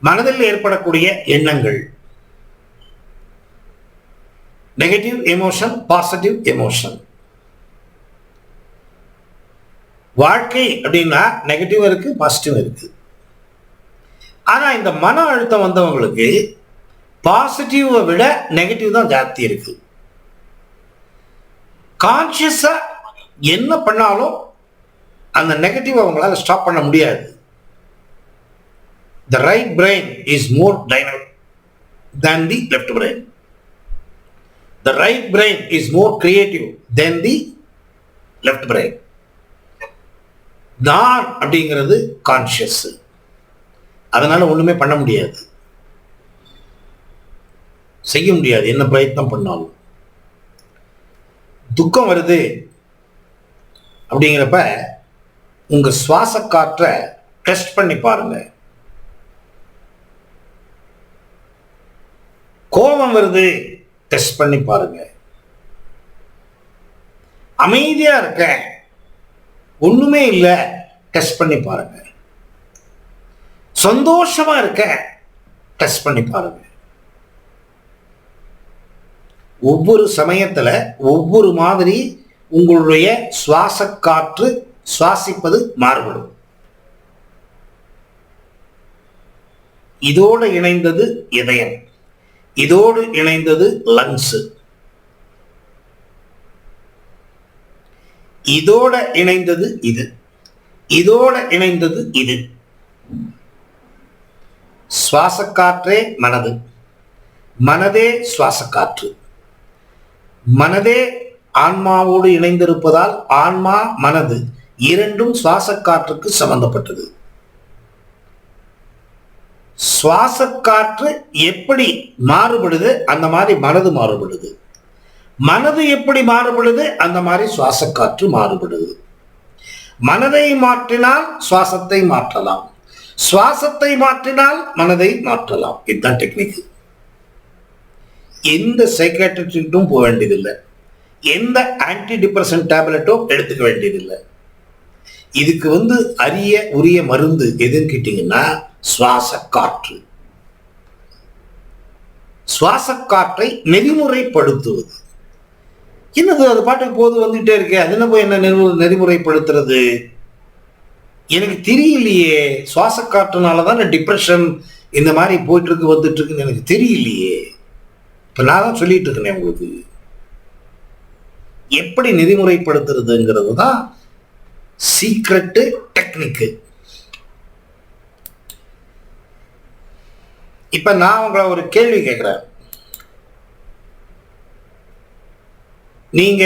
மனதில் ஏற்படக்கூடிய எண்ணங்கள், நெகட்டிவ் எமோஷன், பாசிட்டிவ் எமோஷன். வாழ்க்கை அப்படின்னா நெகட்டிவ் இருக்கு, பாசிட்டிவ் இருக்கு. ஆனா இந்த மன அழுத்தம் வந்தவங்களுக்கு பாசிட்டிவை விட நெகட்டிவ் தான் ஜாஸ்தி இருக்கு. கான்சியஸா என்ன பண்ணாலும் அந்த நெகட்டிவ் அவங்களால ஸ்டாப் பண்ண முடியாது. The right brain is more dynamic than the left brain. The right brain is more creative than the left brain. நான் அப்படிங்கிறது கான்சியஸ், அதனால ஒண்ணுமே பண்ண முடியாது, செய்ய முடியாது என்ன பிரயத்னம் பண்ணாலும். துக்கம் வருது அப்படிங்கிறப்ப உங்க சுவாச காற்றை டெஸ்ட் பண்ணி பாருங்க. கோபம் வருது, டெஸ்ட் பண்ணி பாருங்க. அமைதியா இருக்க, ஒண்ணுமே இல்லை, டெஸ்ட் பண்ணி பாருங்க. சந்தோஷமா இருக்க, டெஸ்ட் பண்ணி பாருங்க. ஒவ்வொரு சமயத்துல ஒவ்வொரு மாதிரி உங்களுடைய சுவாச காற்று சுவாசிப்பது மாறுபடும். இதோடு இணைந்தது இதயம், இதோடு இணைந்தது லங்ஸ், இதோட இணைந்தது இது, இதோட இணைந்தது இது. சுவாச காற்றே மனது, மனதே சுவாச காற்று. மனதே ஆன்மாவோடு இணைந்திருப்பதால் ஆன்மா மனது இரண்டும் சுவாச காற்றுக்கு சம்பந்தப்பட்டது. சுவாச காற்று எப்படி மாறுபடுது அந்த மாதிரி மனது மாறுபடுது. மனது எப்படி மாறுபடுது அந்த மாதிரி சுவாச காற்று மாறுபடுது. மனதை மாற்றினால் சுவாசத்தை மாற்றலாம், சுவாசத்தை மாற்றினால் மனதை மாற்றலாம். இதுதான் டெக்னிக். எந்த சைக்காட்ரிஸ்டும் போக வேண்டியதில்லை, எந்த ஆன்டி டிப்ரெஷன் டேப்லெட்டும் எடுத்துக்க வேண்டியதில்லை. இதுக்கு அரிய உரிய மருந்து எதுன்னு கேட்டீங்கன்னா சுவாச காற்று. சுவாச காற்றை நெறிமுறைப்படுத்துவது. என்னது அது பாட்டுக்கு போது வந்துட்டே இருக்கு, அது என்ன போய் என்ன நெறிமுறைப்படுத்துறது? எனக்கு தெரியலையே. சுவாச காற்றுனாலதான் டிப்ரெஷன் இந்த மாதிரி போயிட்டு இருக்கு வந்துட்டு இருக்குன்னு எனக்கு தெரியலையே. இப்ப நான் தான் சொல்லிட்டு இருக்கேன் உங்களுக்கு. எப்படி நெறிமுறைப்படுத்துறதுங்கிறது தான் சீக்ரெட்டு, டெக்னிக்கு. இப்ப நான் உங்களை ஒரு கேள்வி கேட்கிறேன். நீங்க